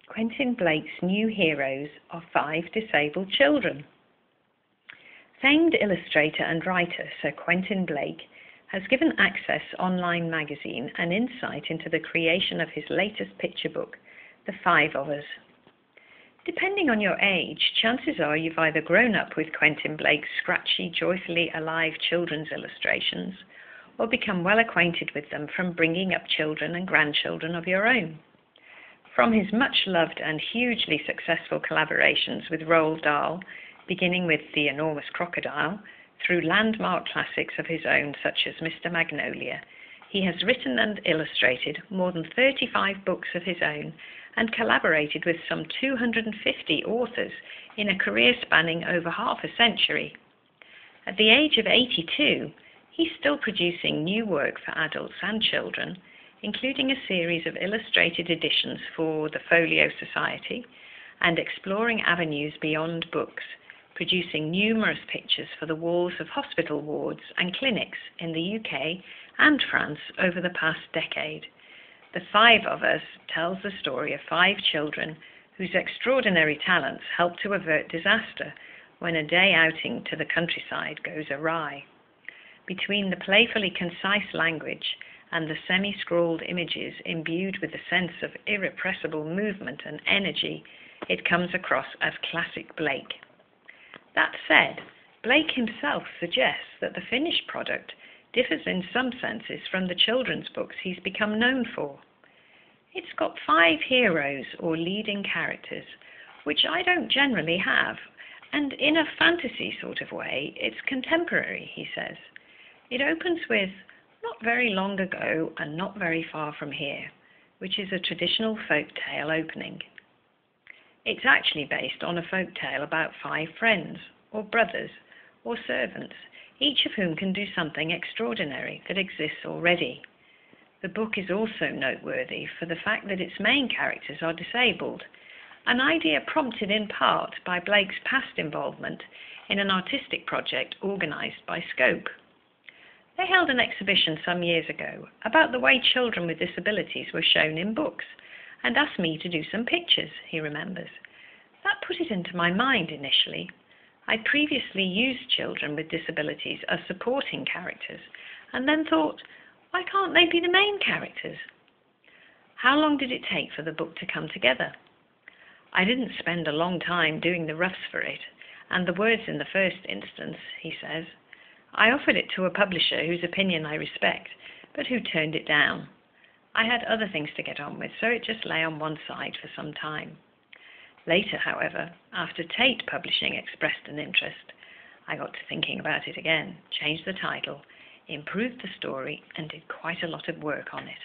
Quentin Blake's new heroes are 5 disabled children. Famed illustrator and writer Sir Quentin Blake has given Access Online magazine an insight into the creation of his latest picture book, The 5 of Us. Depending on your age, chances are you've either grown up with Quentin Blake's scratchy, joyfully alive children's illustrations, or become well acquainted with them from bringing up children and grandchildren of your own. From his much-loved and hugely successful collaborations with Roald Dahl, beginning with The Enormous Crocodile, through landmark classics of his own such as Mr. Magnolia, he has written and illustrated more than 35 books of his own and collaborated with some 250 authors in a career spanning over half a century. At the age of 82, he's still producing new work for adults and children, including a series of illustrated editions for the Folio Society and exploring avenues beyond books, producing numerous pictures for the walls of hospital wards and clinics in the UK and France over the past decade. The 5 of Us tells the story of 5 children whose extraordinary talents help to avert disaster when a day outing to the countryside goes awry. Between the playfully concise language and the semi-scrawled images imbued with a sense of irrepressible movement and energy, it comes across as classic Blake. That said, Blake himself suggests that the finished product differs in some senses from the children's books he's become known for. It's got 5 heroes or leading characters, which I don't generally have, and in a fantasy sort of way, it's contemporary, he says. It opens with "Not very long ago and not very far from here," which is a traditional folk tale opening. It's actually based on a folk tale about 5 friends, or brothers, or servants, each of whom can do something extraordinary that exists already. The book is also noteworthy for the fact that its main characters are disabled, an idea prompted in part by Blake's past involvement in an artistic project organised by Scope. They held an exhibition some years ago about the way children with disabilities were shown in books, and asked me to do some pictures, he remembers. That put it into my mind initially. I'd previously used children with disabilities as supporting characters, and then thought, why can't they be the main characters? How long did it take for the book to come together? I didn't spend a long time doing the roughs for it, and the words in the first instance, he says. I offered it to a publisher whose opinion I respect, but who turned it down. I had other things to get on with, so it just lay on one side for some time. Later, however, after Tate Publishing expressed an interest, I got to thinking about it again, changed the title, improved the story, and did quite a lot of work on it.